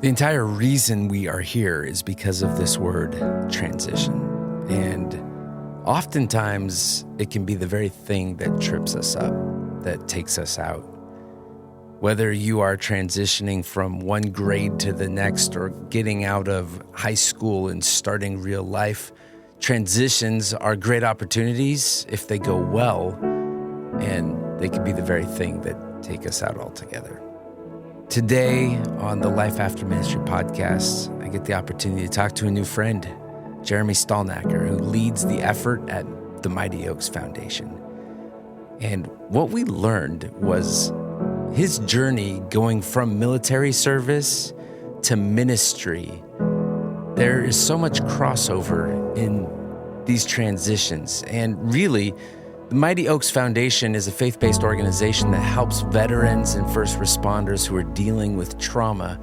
The entire reason we are here is because of this word, transition. And oftentimes, it can be the very thing that trips us up, that takes us out. Whether you are transitioning from one grade to the next or getting out of high school and starting real life, transitions are great opportunities if they go well, and they can be the very thing that take us out altogether. Today on the Life After Ministry podcast, I get the opportunity to talk to a new friend, Jeremy Stalnecker, who leads the effort at the Mighty Oaks Foundation. And what we learned was his journey going from military service to ministry. There is so much crossover in these transitions. And really, the Mighty Oaks Foundation is a faith-based organization that helps veterans and first responders who are dealing with trauma.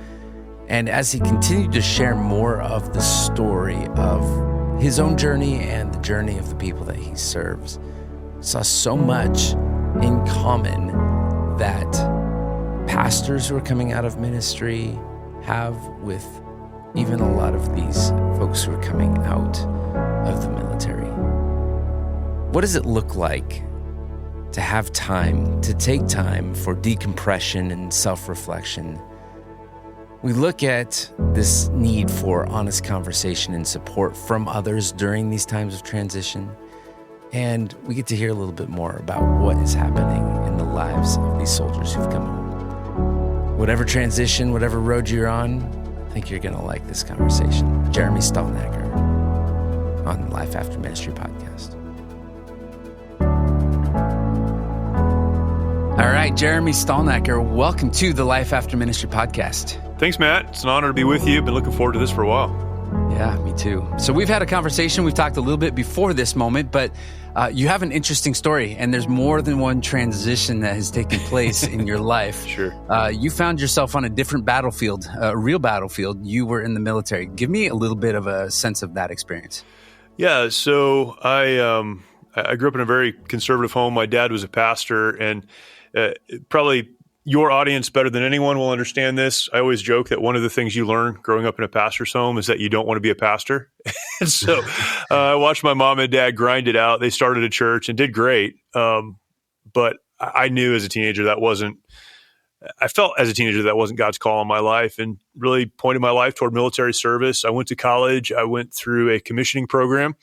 And as he continued to share more of the story of his own journey and the journey of the people that he serves, saw so much in common that pastors who are coming out of ministry have with even a lot of these folks who are coming out of the military. What does it look like to have time, to take time for decompression and self-reflection? We look at this need for honest conversation and support from others during these times of transition, and we get to hear a little bit more about what is happening in the lives of these soldiers who've come home. Whatever transition, whatever road you're on, I think you're going to like this conversation. Jeremy Stalnecker on the Life After Ministry podcast. All right, Jeremy Stalnecker, welcome to the Life After Ministry podcast. Thanks, Matt. It's an honor to be with you. Been looking forward to this for a while. Yeah, me too. So we've had a conversation. We've talked a little bit before this moment, but you have an interesting story, and there's more than one transition that has taken place in your life. Sure. You found yourself on a different battlefield, a real battlefield. You were in the military. Give me a little bit of a sense of that experience. Yeah, so I grew up in a very conservative home. My dad was a pastor, and probably your audience better than anyone will understand this. I always joke that one of the things you learn growing up in a pastor's home is that you don't want to be a pastor. And so I watched my mom and dad grind it out. They started a church and did great. But I knew as a teenager I felt as a teenager that wasn't God's call on my life, and really pointed my life toward military service. I went to college. I went through a commissioning program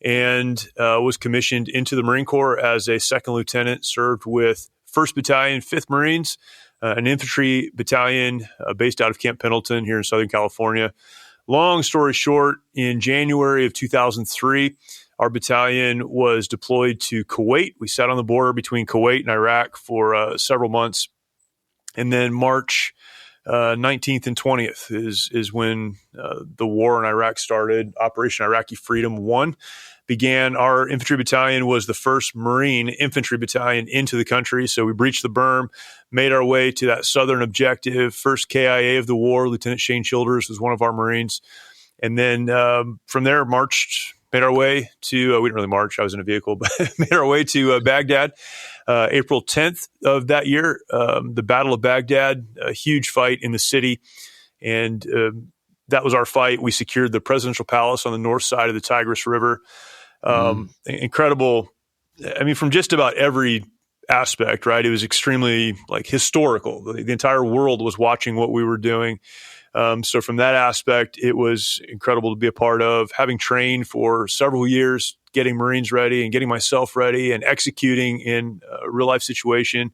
and was commissioned into the Marine Corps as a second lieutenant, served with 1st Battalion, 5th Marines, an infantry battalion based out of Camp Pendleton here in Southern California. Long story short, in January of 2003, our battalion was deployed to Kuwait. We sat on the border between Kuwait and Iraq for several months. And then March 19th and 20th is when the war in Iraq started. Operation Iraqi Freedom 1 began. Our infantry battalion was the first Marine infantry battalion into the country. So we breached the berm, made our way to that southern objective. First KIA of the war, Lieutenant Shane Childers was one of our Marines. And then from there, made our way to, we didn't really march, I was in a vehicle, but made our way to Baghdad. April 10th of that year, the Battle of Baghdad, a huge fight in the city. And that was our fight. We secured the presidential palace on the north side of the Tigris River. Incredible. I mean, from just about every aspect, right? It was extremely historical. The entire world was watching what we were doing. So from that aspect, it was incredible to be a part of. Having trained for several years, getting Marines ready and getting myself ready and executing in a real life situation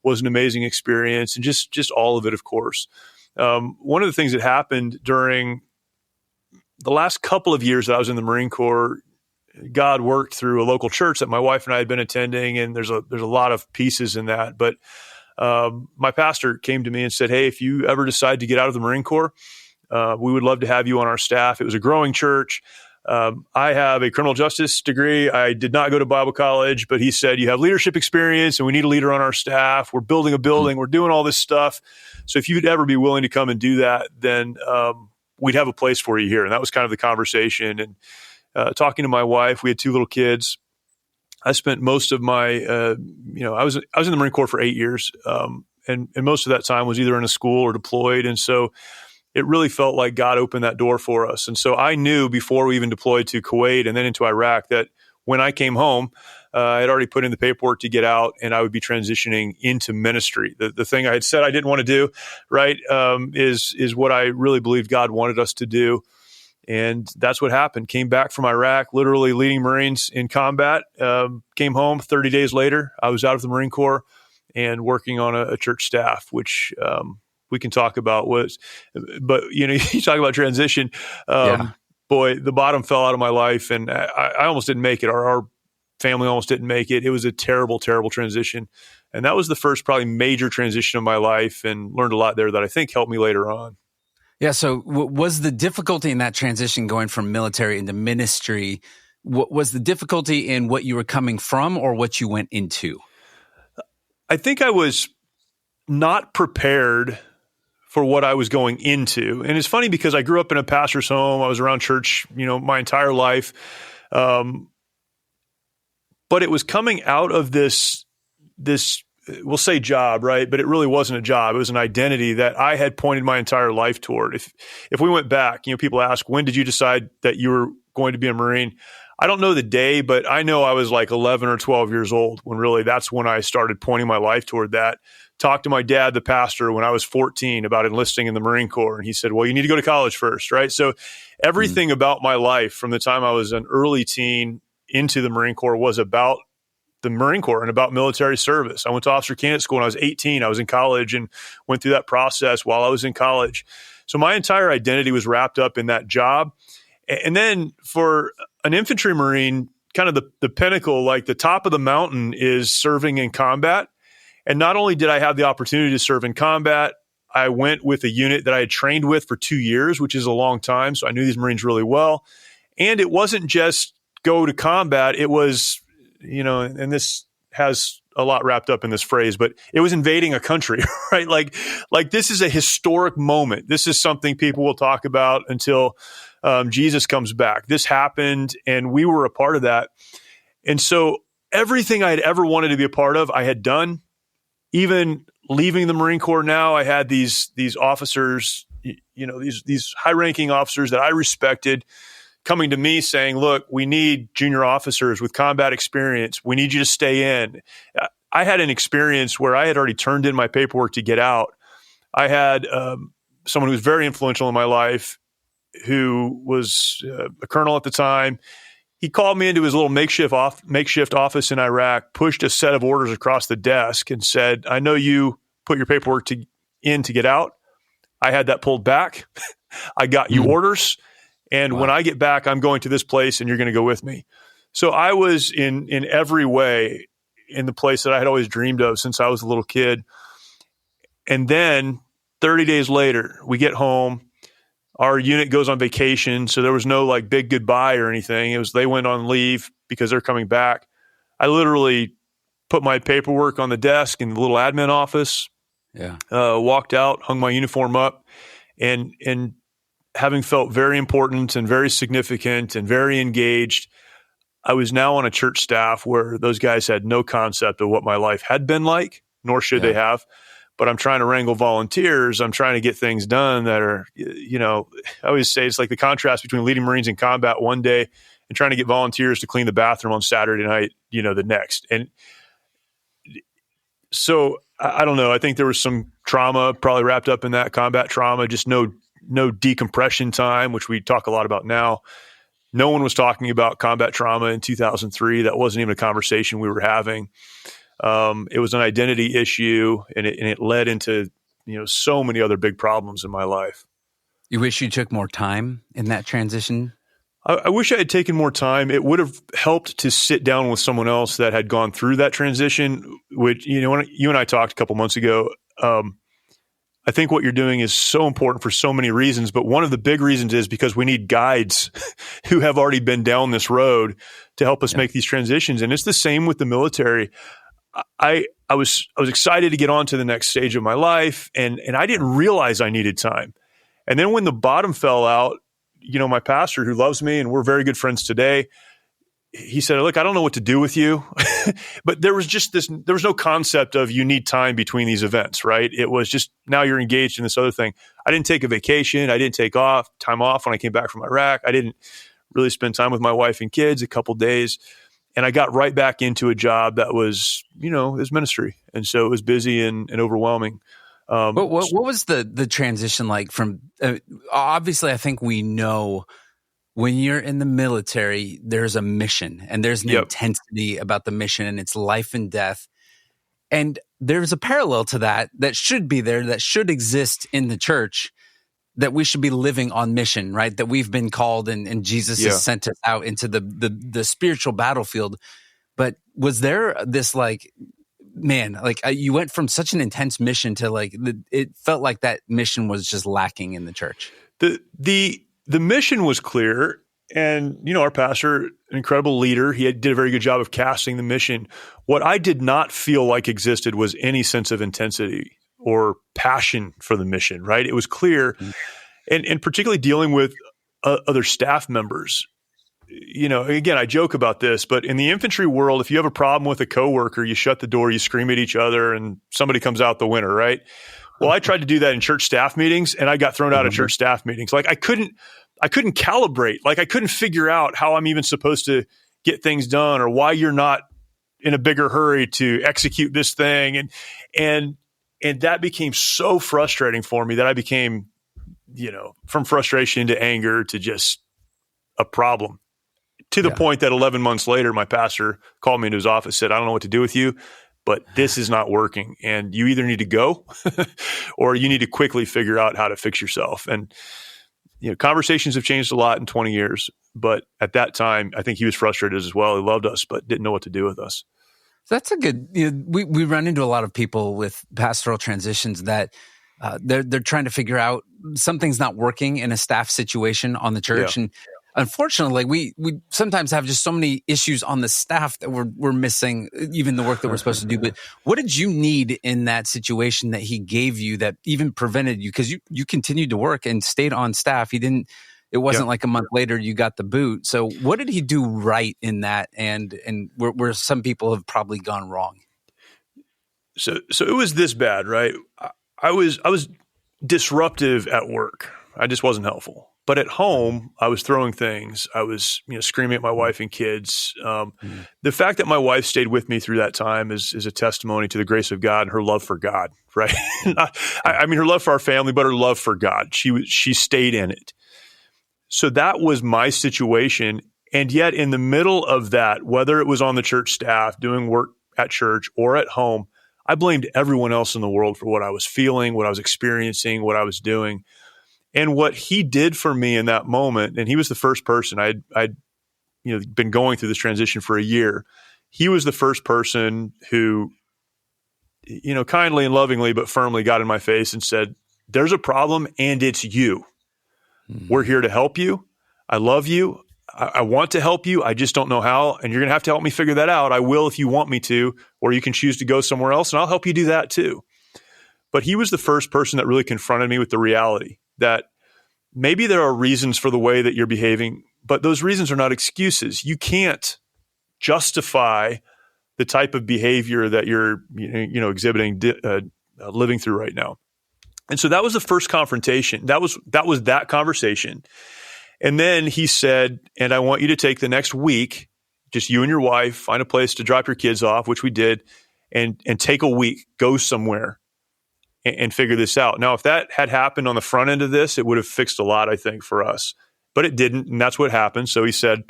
was an amazing experience, and just all of it, of course. One of the things that happened during the last couple of years that I was in the Marine Corps, God worked through a local church that my wife and I had been attending, and there's a lot of pieces in that. But my pastor came to me and said, "Hey, if you ever decide to get out of the Marine Corps, we would love to have you on our staff." It was a growing church. I have a criminal justice degree. I did not go to Bible college, but he said, "You have leadership experience, and we need a leader on our staff. We're building a building. We're doing all this stuff. So if you'd ever be willing to come and do that, then we'd have a place for you here." And that was kind of the conversation. And talking to my wife, we had 2 little kids. I spent most of my, I was in the Marine Corps for 8 years, and most of that time was either in a school or deployed. And so it really felt like God opened that door for us. And so I knew before we even deployed to Kuwait and then into Iraq that when I came home, I had already put in the paperwork to get out, and I would be transitioning into ministry. The thing I had said I didn't want to do, right, is what I really believed God wanted us to do. And that's what happened. Came back from Iraq, literally leading Marines in combat. Came home 30 days later. I was out of the Marine Corps and working on a church staff, which we can talk about. But you talk about transition. Boy, the bottom fell out of my life, and I almost didn't make it. Our family almost didn't make it. It was a terrible, terrible transition. And that was the first probably major transition of my life, and learned a lot there that I think helped me later on. Yeah. So was the difficulty in that transition going from military into ministry, was the difficulty in what you were coming from or what you went into? I think I was not prepared for what I was going into. And it's funny because I grew up in a pastor's home. I was around church, my entire life. But it was coming out of this, we'll say job, right? But it really wasn't a job. It was an identity that I had pointed my entire life toward. If we went back, people ask, when did you decide that you were going to be a Marine? I don't know the day, but I know I was like 11 or 12 years old when really that's when I started pointing my life toward that. Talked to my dad, the pastor, when I was 14 about enlisting in the Marine Corps. And he said, well, you need to go to college first, right? So everything about my life from the time I was an early teen into the Marine Corps was about the Marine Corps and about military service. I went to officer candidate school when I was 18. I was in college and went through that process while I was in college. So my entire identity was wrapped up in that job. And then for an infantry Marine, kind of the pinnacle, like the top of the mountain is serving in combat. And not only did I have the opportunity to serve in combat, I went with a unit that I had trained with for 2 years, which is a long time. So I knew these Marines really well. And it wasn't just go to combat. It was, and this has a lot wrapped up in this phrase, but it was invading a country, right? Like this is a historic moment. This is something people will talk about until Jesus comes back. This happened, and we were a part of that. And so everything I had ever wanted to be a part of, I had done. Even leaving the Marine Corps now, I had these officers, these high-ranking officers that I respected coming to me saying, look, we need junior officers with combat experience. We need you to stay in. I had an experience where I had already turned in my paperwork to get out. I had someone who was very influential in my life who was a colonel at the time. He called me into his little makeshift office in Iraq, pushed a set of orders across the desk and said, I know you put your paperwork in to get out. I had that pulled back. I got you orders. And when I get back, I'm going to this place and you're going to go with me. So I was in every way in the place that I had always dreamed of since I was a little kid. And then 30 days later, we get home. Our unit goes on vacation. So there was no like big goodbye or anything. It was, they went on leave because they're coming back. I literally put my paperwork on the desk in the little admin office, walked out, hung my uniform up, and having felt very important and very significant and very engaged, I was now on a church staff where those guys had no concept of what my life had been like, nor should they have. But I'm trying to wrangle volunteers. I'm trying to get things done that are, I always say it's like the contrast between leading Marines in combat one day and trying to get volunteers to clean the bathroom on Saturday night, the next. And so I don't know. I think there was some trauma probably wrapped up in that combat trauma, just no decompression time, which we talk a lot about now. No one was talking about combat trauma in 2003. That wasn't even a conversation we were having. It was an identity issue, and it led into so many other big problems in my life. You wish you took more time in that transition? I wish I had taken more time. It would have helped to sit down with someone else that had gone through that transition, which, when you and I talked a couple months ago, I think what you're doing is so important for so many reasons, but one of the big reasons is because we need guides who have already been down this road to help us make these transitions. And it's the same with the military. I was excited to get on to the next stage of my life, and I didn't realize I needed time. And then when the bottom fell out, my pastor, who loves me and we're very good friends today, he said, look, I don't know what to do with you. But there was no concept of you need time between these events, right? It was just, now you're engaged in this other thing. I didn't take a vacation. I didn't take time off when I came back from Iraq. I didn't really spend time with my wife and kids, a couple days. And I got right back into a job that was, his ministry. And so it was busy and overwhelming. What was the transition like from, obviously I think we know when you're in the military, there's a mission and there's an intensity about the mission and it's life and death. And there's a parallel to that should be there, that should exist in the church, that we should be living on mission, right? That we've been called and Jesus has sent us out into the spiritual battlefield. But was there this you went from such an intense mission to it felt like that mission was just lacking in the church? The mission was clear, and our pastor, an incredible leader, he did a very good job of casting the mission. What I did not feel like existed was any sense of intensity or passion for the mission, right? It was clear, and particularly dealing with other staff members. Again, I joke about this, but in the infantry world, if you have a problem with a coworker, you shut the door, you scream at each other, and somebody comes out the winner, right? Well, I tried to do that in church staff meetings, and I got thrown out of church staff meetings. I couldn't calibrate. I couldn't figure out how I'm even supposed to get things done, or why you're not in a bigger hurry to execute this thing. And that became so frustrating for me that I became, from frustration to anger to just a problem, to the point that 11 months later, my pastor called me into his office, said, "I don't know what to do with you, but this is not working. And you either need to go or you need to quickly figure out how to fix yourself." And, conversations have changed a lot in 20 years. But at that time, I think he was frustrated as well. He loved us, but didn't know what to do with us. So that's a good, we run into a lot of people with pastoral transitions that they're trying to figure out something's not working in a staff situation on the church. And unfortunately, we sometimes have just so many issues on the staff that we're missing even the work that we're supposed to do. But what did you need in that situation that he gave you that even prevented you? Because you continued to work and stayed on staff. It wasn't like a month later you got the boot. So what did he do right in that, and where some people have probably gone wrong? So it was this bad, right? I was disruptive at work. I just wasn't helpful. But at home, I was throwing things. I was, screaming at my wife and kids. The fact that my wife stayed with me through that time is a testimony to the grace of God and her love for God, right? Her love for our family, but her love for God. She stayed in it. So that was my situation. And yet in the middle of that, whether it was on the church staff, doing work at church or at home, I blamed everyone else in the world for what I was feeling, what I was experiencing, what I was doing. And what he did for me in that moment, and he was the first person, I'd been going through this transition for a year. He was the first person who, kindly and lovingly, but firmly got in my face and said, "There's a problem and it's you. We're here to help you. I love you. I want to help you. I just don't know how. And you're going to have to help me figure that out. I will if you want me to, or you can choose to go somewhere else and I'll help you do that too." But he was the first person that really confronted me with the reality that maybe there are reasons for the way that you're behaving, but those reasons are not excuses. You can't justify the type of behavior that you're, exhibiting, living through right now. And so that was the first confrontation. That was that conversation. And then he said, "And I want you to take the next week, just you and your wife, find a place to drop your kids off," which we did, and take a week, go somewhere and figure this out. Now, if that had happened on the front end of this, it would have fixed a lot, I think, for us. But it didn't, and that's what happened. So he said,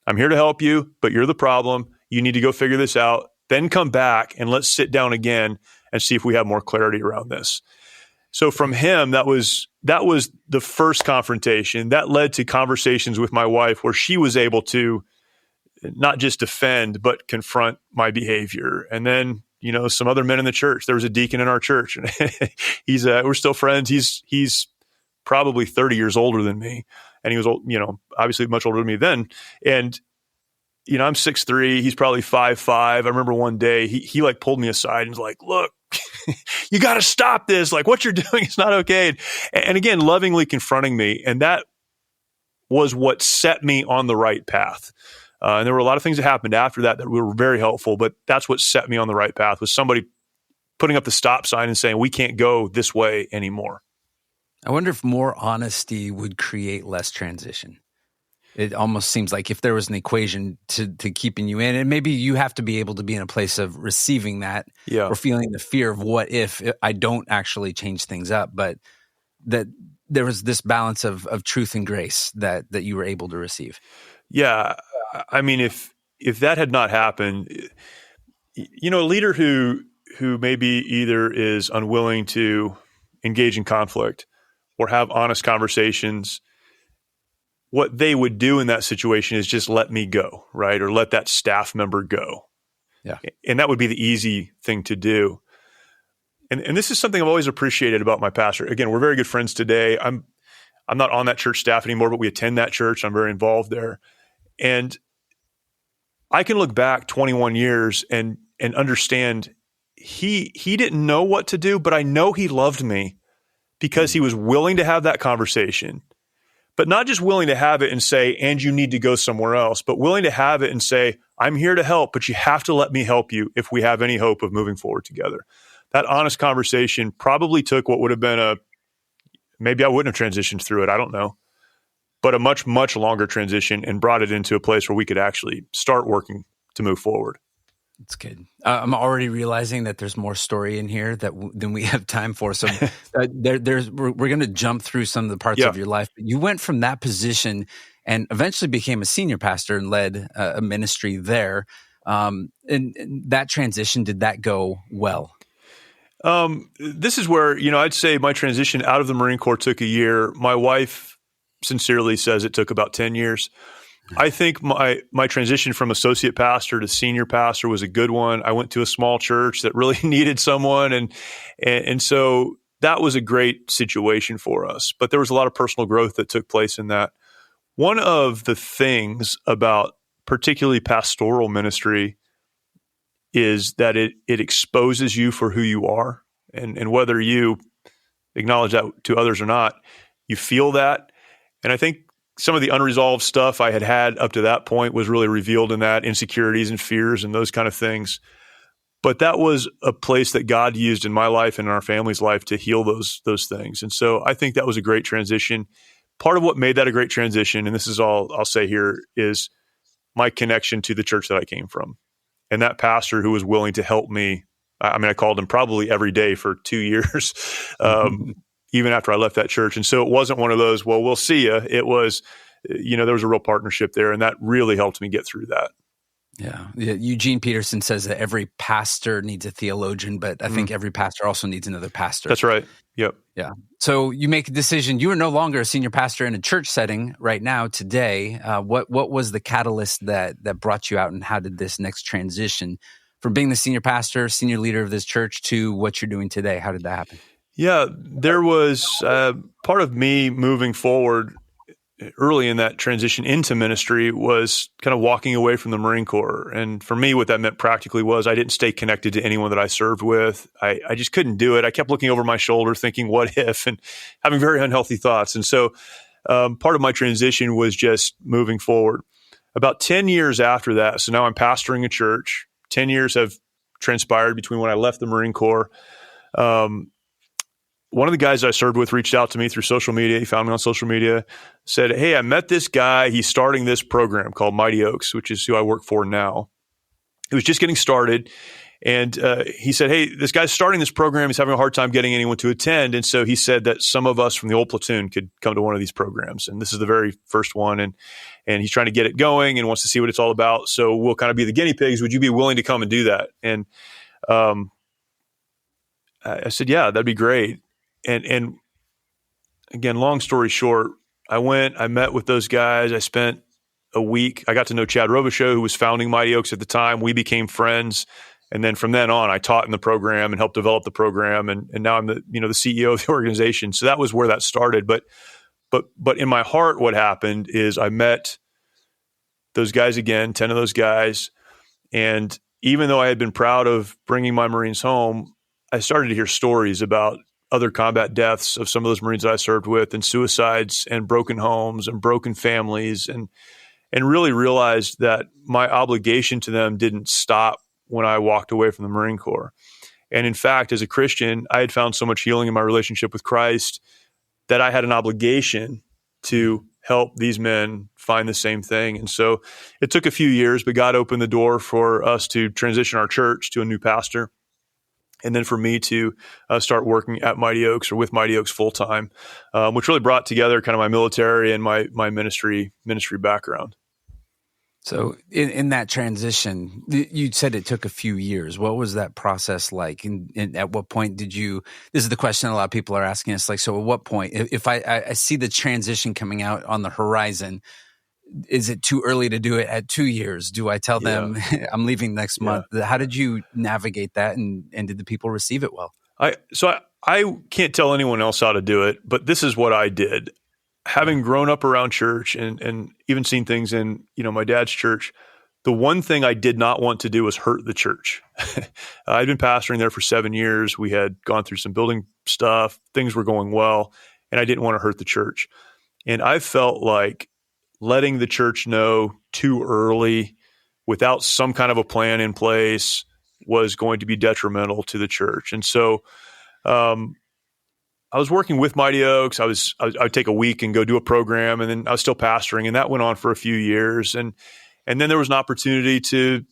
"I'm here to help you, but you're the problem. You need to go figure this out. Then come back and let's sit down again and see if we have more clarity around this." So from him, that was the first confrontation. That led to conversations with my wife where she was able to not just defend, but confront my behavior. And then, some other men in the church. There was a deacon in our church, and we're still friends. He's probably 30 years older than me, and he was, obviously much older than me then. And I'm 6'3", he's probably 5'5". I remember one day he pulled me aside and was like, "Look, you got to stop this. What you're doing is not okay." And again, lovingly confronting me. And that was what set me on the right path. And there were a lot of things that happened after that were very helpful, but that's what set me on the right path, was somebody putting up the stop sign and saying, "We can't go this way anymore." I wonder if more honesty would create less transition. It almost seems like if there was an equation to keeping you in, and maybe you have to be able to be in a place of receiving that Yeah. or feeling the fear of what if I don't actually change things up, but that there was this balance of truth and grace that you were able to receive. Yeah. I mean, if that had not happened, a leader who maybe either is unwilling to engage in conflict or have honest conversations, what they would do in that situation is just let me go, right? Or let that staff member go. Yeah. And that would be the easy thing to do. And this is something I've always appreciated about my pastor. Again, we're very good friends today. I'm not on that church staff anymore, but we attend that church. I'm very involved there. And I can look back 21 years and understand he didn't know what to do, but I know he loved me because he was willing to have that conversation. But not just willing to have it and say, and you need to go somewhere else, but willing to have it and say, I'm here to help, but you have to let me help you if we have any hope of moving forward together. That honest conversation probably took what would have been maybe I wouldn't have transitioned through it, I don't know, but a much, much longer transition and brought it into a place where we could actually start working to move forward. It's good. I'm already realizing that there's more story in here than we have time for. So we're going to jump through some of the parts of your life. You went from that position and eventually became a senior pastor and led a ministry there. And that transition, did that go well? This is where, I'd say my transition out of the Marine Corps took a year. My wife sincerely says it took about 10 years. I think my transition from associate pastor to senior pastor was a good one. I went to a small church that really needed someone, and so that was a great situation for us. But there was a lot of personal growth that took place in that. One of the things about particularly pastoral ministry is that it exposes you for who you are, and whether you acknowledge that to others or not, you feel that. And I think some of the unresolved stuff I had up to that point was really revealed in that, insecurities and fears and those kind of things. But that was a place that God used in my life and in our family's life to heal those things. And so I think that was a great transition. Part of what made that a great transition, and this is all I'll say here, is my connection to the church that I came from. And that pastor who was willing to help me. I mean, I called him probably every day for 2 years, even after I left that church. And so it wasn't one of those, well, we'll see you. It was, there was a real partnership there, and that really helped me get through that. Yeah. Eugene Peterson says that every pastor needs a theologian, but I think every pastor also needs another pastor. That's right. Yep. Yeah. So you make a decision. You are no longer a senior pastor in a church setting right now today. What was the catalyst that brought you out, and how did this next transition from being the senior pastor, senior leader of this church to what you're doing today? How did that happen? Yeah, there was part of me moving forward early in that transition into ministry was kind of walking away from the Marine Corps. And for me, what that meant practically was I didn't stay connected to anyone that I served with. I just couldn't do it. I kept looking over my shoulder thinking, what if, and having very unhealthy thoughts. And so part of my transition was just moving forward. About 10 years after that, so now I'm pastoring a church. 10 years have transpired between when I left the Marine Corps. One of the guys I served with reached out to me through social media. He found me on social media, said, hey, I met this guy. He's starting this program called Mighty Oaks, which is who I work for now. It was just getting started. And he said, hey, this guy's starting this program. He's having a hard time getting anyone to attend. And so he said that some of us from the old platoon could come to one of these programs. And this is the very first one. And he's trying to get it going and wants to see what it's all about. So we'll kind of be the guinea pigs. Would you be willing to come and do that? And I said, yeah, that'd be great. And again, long story short, I met with those guys. I spent a week. I got to know Chad Robichaud, who was founding Mighty Oaks at the time. We became friends. And then from then on, I taught in the program and helped develop the program. And now I'm the CEO of the organization. So that was where that started. But in my heart, what happened is I met those guys again, 10 of those guys. And even though I had been proud of bringing my Marines home, I started to hear stories about other combat deaths of some of those Marines that I served with, and suicides and broken homes and broken families, and really realized that my obligation to them didn't stop when I walked away from the Marine Corps. And in fact, as a Christian, I had found so much healing in my relationship with Christ that I had an obligation to help these men find the same thing. And so it took a few years, but God opened the door for us to transition our church to a new pastor. And then for me to start working at Mighty Oaks or with Mighty Oaks full time, which really brought together kind of my military and my ministry background. So in that transition, you said it took a few years. What was that process like? And at what point did you, this is the question a lot of people are asking us, like, so at what point, if I see the transition coming out on the horizon, is it too early to do it at 2 years? Do I tell them I'm leaving next month? How did you navigate that? And did the people receive it well? I can't tell anyone else how to do it, but this is what I did. Having grown up around church and even seen things in, my dad's church, the one thing I did not want to do was hurt the church. I'd been pastoring there for 7 years. We had gone through some building stuff. Things were going well, and I didn't want to hurt the church. And I felt like letting the church know too early without some kind of a plan in place was going to be detrimental to the church. And so I was working with Mighty Oaks. I would take a week and go do a program, and then I was still pastoring, and that went on for a few years. And then there was an opportunity to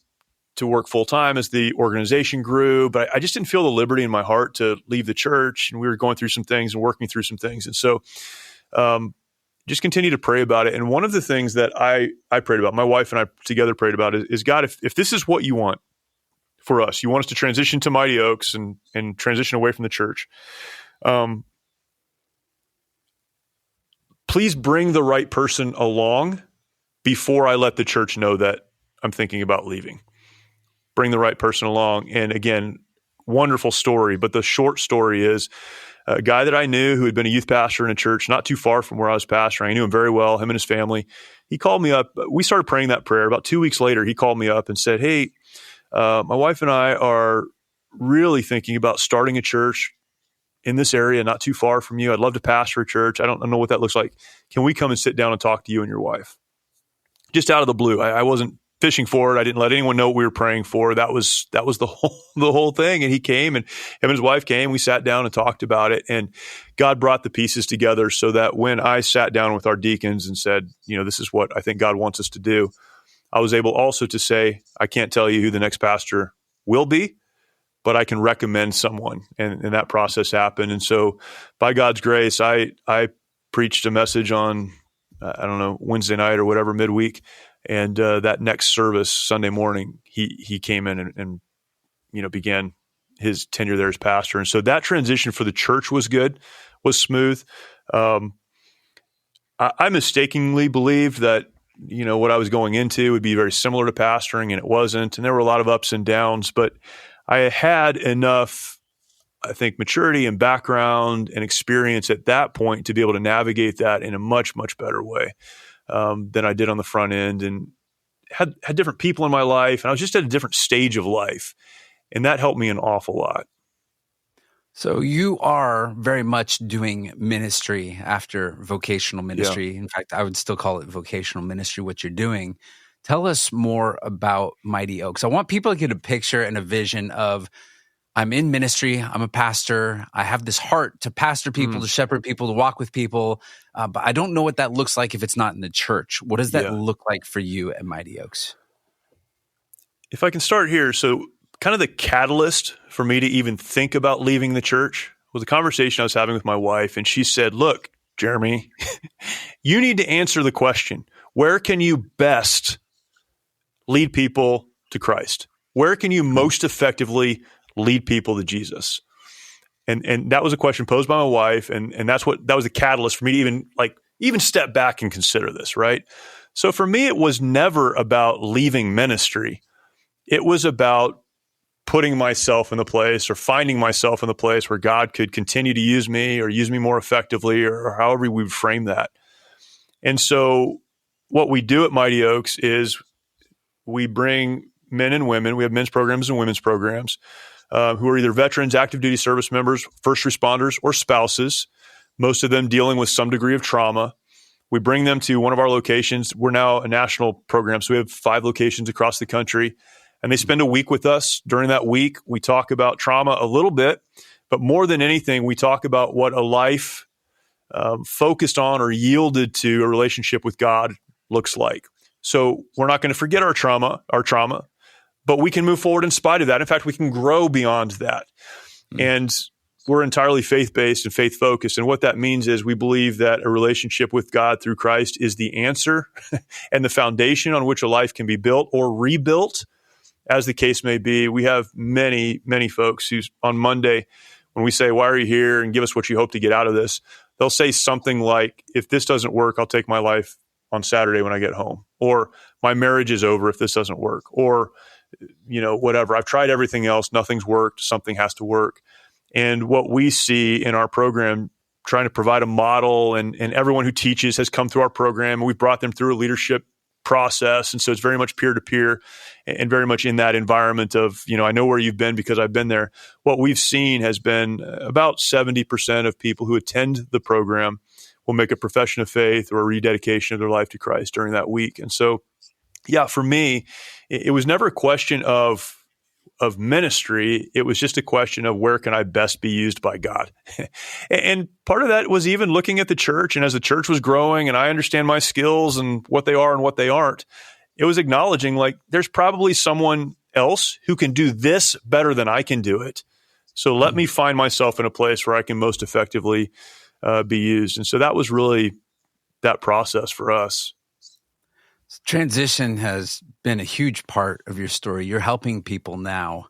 work full time as the organization grew, but I just didn't feel the liberty in my heart to leave the church. And we were going through some things and working through some things. And so just continue to pray about it. And one of the things that I prayed about, my wife and I together prayed about is God, if this is what you want for us, you want us to transition to Mighty Oaks and transition away from the church. Please bring the right person along before I let the church know that I'm thinking about leaving. Bring the right person along. And again, wonderful story. But the short story is a guy that I knew who had been a youth pastor in a church not too far from where I was pastoring. I knew him very well, him and his family. He called me up. We started praying that prayer. About 2 weeks later, he called me up and said, "Hey, my wife and I are really thinking about starting a church in this area, not too far from you. I'd love to pastor a church. I don't know what that looks like. Can we come and sit down and talk to you and your wife?" Just out of the blue. I wasn't fishing for it. I didn't let anyone know what we were praying for. That was the whole thing. And he came, and him and his wife came. We sat down and talked about it. And God brought the pieces together so that when I sat down with our deacons and said, this is what I think God wants us to do, I was able also to say, I can't tell you who the next pastor will be, but I can recommend someone. And that process happened. And so by God's grace, I preached a message on, Wednesday night or whatever, midweek. And that next service, Sunday morning, he came in and began his tenure there as pastor. And so that transition for the church was good, was smooth. I mistakenly believed that, what I was going into would be very similar to pastoring, and it wasn't. And there were a lot of ups and downs, but I had enough, I think, maturity and background and experience at that point to be able to navigate that in a much, much better way than I did on the front end, and had different people in my life. And I was just at a different stage of life, and that helped me an awful lot. So you are very much doing ministry after vocational ministry. Yeah. In fact, I would still call it vocational ministry, what you're doing. Tell us more about Mighty Oaks. I want people to get a picture and a vision of, I'm in ministry, I'm a pastor, I have this heart to pastor people, to shepherd people, to walk with people, but I don't know what that looks like if it's not in the church. What does that look like for you at Mighty Oaks? If I can start here, so kind of the catalyst for me to even think about leaving the church was a conversation I was having with my wife, and she said, "Look, Jeremy, you need to answer the question, where can you best lead people to Christ? Where can you most effectively lead people to Jesus?" And that was a question posed by my wife, and that was the catalyst for me to even step back and consider this, right? So for me, it was never about leaving ministry. It was about putting myself in the place or finding myself in the place where God could continue to use me or use me more effectively, or however we would frame that. And so what we do at Mighty Oaks is we bring men and women. We have men's programs and women's programs who are either veterans, active duty service members, first responders, or spouses, most of them dealing with some degree of trauma. We bring them to one of our locations. We're now a national program, so we have 5 locations across the country, and they spend a week with us. During that week, we talk about trauma a little bit, but more than anything, we talk about what a life focused on or yielded to a relationship with God looks like. So we're not going to forget our trauma, but we can move forward in spite of that. In fact, we can grow beyond that. And we're entirely faith-based and faith-focused. And what that means is we believe that a relationship with God through Christ is the answer and the foundation on which a life can be built or rebuilt, as the case may be. We have many, many folks who on Monday, when we say, why are you here? And give us what you hope to get out of this, they'll say something like, if this doesn't work, I'll take my life on Saturday when I get home. Or my marriage is over if this doesn't work. Or, whatever. I've tried everything else. Nothing's worked. Something has to work. And what we see in our program, trying to provide a model, and everyone who teaches has come through our program, and we've brought them through a leadership process. And so it's very much peer-to-peer and very much in that environment of, I know where you've been because I've been there. What we've seen has been about 70% of people who attend the program will make a profession of faith or a rededication of their life to Christ during that week. And so, for me, it was never a question of ministry. It was just a question of where can I best be used by God? And part of that was even looking at the church. And as the church was growing and I understand my skills and what they are and what they aren't, it was acknowledging there's probably someone else who can do this better than I can do it. So let me find myself in a place where I can most effectively be used. And so that was really that process for us. Transition has been a huge part of your story. You're helping people now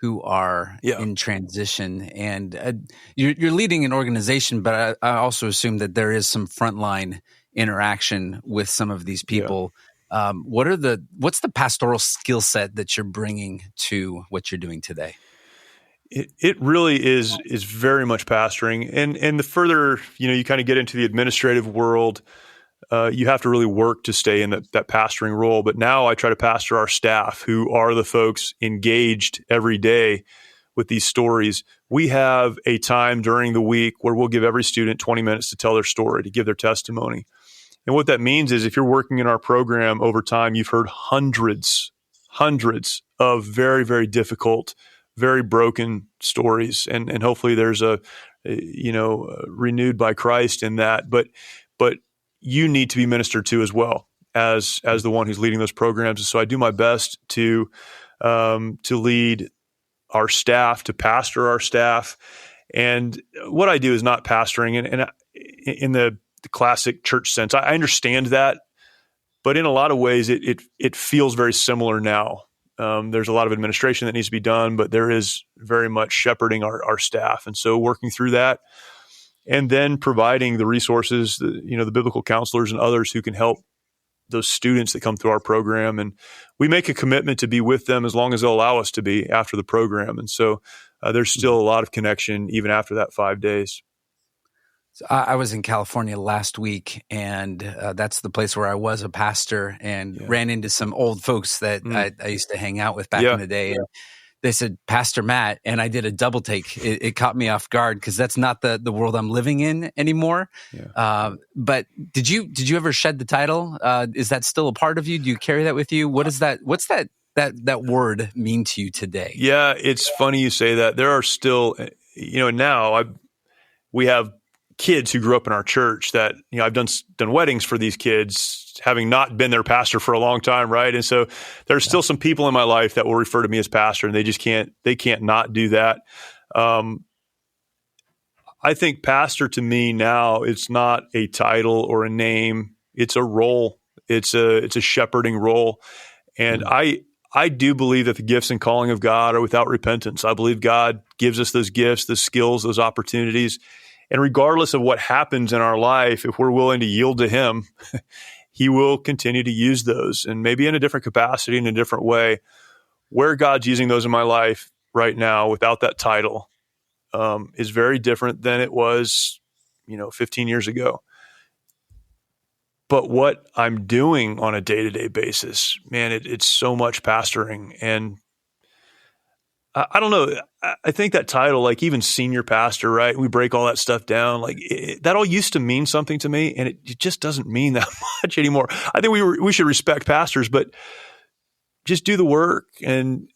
who are in transition, and you're leading an organization, but I also assume that there is some frontline interaction with some of these people. Yeah. What's the pastoral skill set that you're bringing to what you're doing today? It really is very much pastoring, and the further you kind of get into the administrative world, you have to really work to stay in that pastoring role. But now I try to pastor our staff, who are the folks engaged every day with these stories. We have a time during the week where we'll give every student 20 minutes to tell their story, to give their testimony. And what that means is if you're working in our program over time, you've heard hundreds of very, very difficult, very broken stories. And hopefully there's a renewed by Christ in that. But you need to be ministered to as well as the one who's leading those programs. And so I do my best to lead our staff, to pastor our staff. And what I do is not pastoring and in the classic church sense. I understand that, but in a lot of ways it feels very similar now. There's a lot of administration that needs to be done, but there is very much shepherding our staff. And so working through that, and then providing the resources, the biblical counselors and others who can help those students that come through our program. And we make a commitment to be with them as long as they'll allow us to be after the program. And so there's still a lot of connection even after that 5 days. So I was in California last week, and that's the place where I was a pastor, and ran into some old folks that I used to hang out with back in the day. And they said, Pastor Matt, and I did a double take. It caught me off guard because that's not the world I'm living in anymore. Yeah. But did you ever shed the title? Is that still a part of you? Do you carry that with you? What's that word mean to you today? Yeah, it's funny you say that. There are still, now we have kids who grew up in our church that, I've done weddings for these kids, having not been their pastor for a long time, right? And so there's still some people in my life that will refer to me as pastor, and they can't not do that. I think pastor to me now, it's not a title or a name. It's a role. It's a shepherding role. And I do believe that the gifts and calling of God are without repentance. I believe God gives us those gifts, those skills, those opportunities. And regardless of what happens in our life, if we're willing to yield to Him, He will continue to use those, and maybe in a different capacity, in a different way. Where God's using those in my life right now without that title is very different than it was, 15 years ago. But what I'm doing on a day-to-day basis, man, it's so much pastoring. And I don't know. I think that title, like even senior pastor, right? We break all that stuff down. Like that all used to mean something to me, and it just doesn't mean that much anymore. I think we should respect pastors, but just do the work and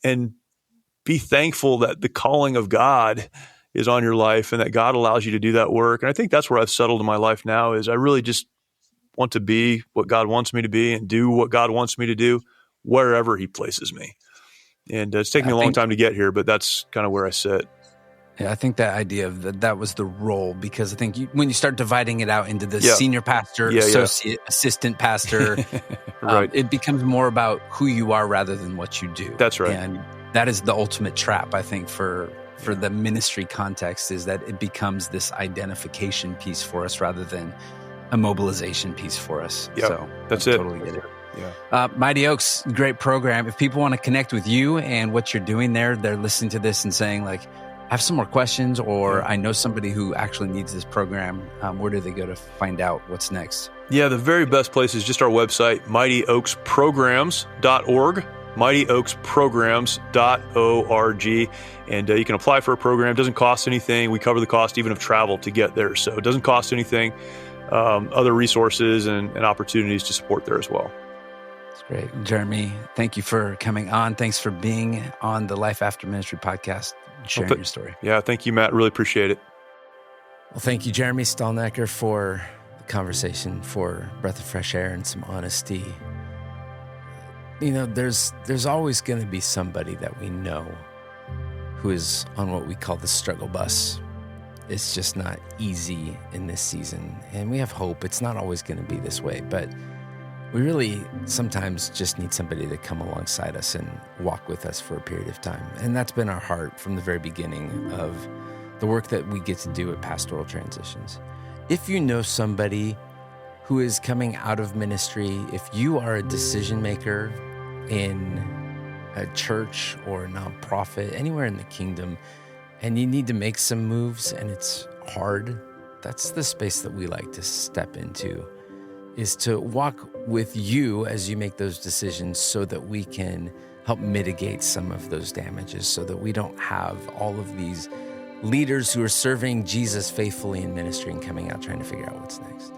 be thankful that the calling of God is on your life, and that God allows you to do that work. And I think that's where I've settled in my life now, is I really just want to be what God wants me to be and do what God wants me to do wherever he places me. And it's taken me a long time to get here, but that's kind of where I sit. Yeah, I think that idea of that was the role, because I think when you start dividing it out into the senior pastor, associate, assistant pastor, right. It becomes more about who you are rather than what you do. That's right. And that is the ultimate trap, I think, for the ministry context, is that it becomes this identification piece for us rather than a mobilization piece for us. Yep, so that's I it. Totally get it. Yeah. Mighty Oaks, great program. If people want to connect with you and what you're doing there, they're listening to this and saying, like, I have some more questions, or I know somebody who actually needs this program. Where do they go to find out what's next? Yeah, the very best place is just our website, mightyoaksprograms.org, mightyoaksprograms.org. And you can apply for a program. It doesn't cost anything. We cover the cost even of travel to get there. So it doesn't cost anything. Other resources and opportunities to support there as well. That's great. Jeremy, thank you for coming on. Thanks for being on the Life After Ministry podcast, sharing your story. Yeah, thank you, Matt. Really appreciate it. Well, thank you, Jeremy Stalnecker, for the conversation, for a breath of fresh air and some honesty. You know, there's always going to be somebody that we know who is on what we call the struggle bus. It's just not easy in this season, and we have hope. It's not always going to be this way, but we really sometimes just need somebody to come alongside us and walk with us for a period of time. And that's been our heart from the very beginning of the work that we get to do at Pastoral Transitions. If you know somebody who is coming out of ministry, if you are a decision maker in a church or a nonprofit, anywhere in the kingdom, and you need to make some moves and it's hard, that's the space that we like to step into, is to walk with you as you make those decisions so that we can help mitigate some of those damages, so that we don't have all of these leaders who are serving Jesus faithfully in ministry and coming out trying to figure out what's next.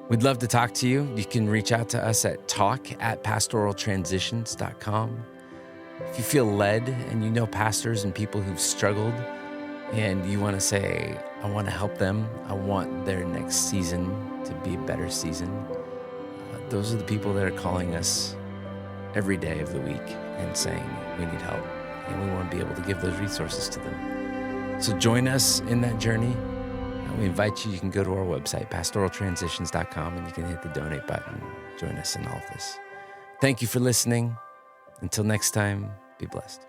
We'd love to talk to you. You can reach out to us at talk@pastoraltransitions.com. If you feel led and you know pastors and people who've struggled and you want to say, I want to help them, I want their next season to be a better season, those are the people that are calling us every day of the week and saying we need help, and we want to be able to give those resources to them. So join us in that journey. We invite you. You can go to our website, pastoraltransitions.com, and you can hit the donate button. Join us in all of this. Thank you for listening. Until next time, be blessed.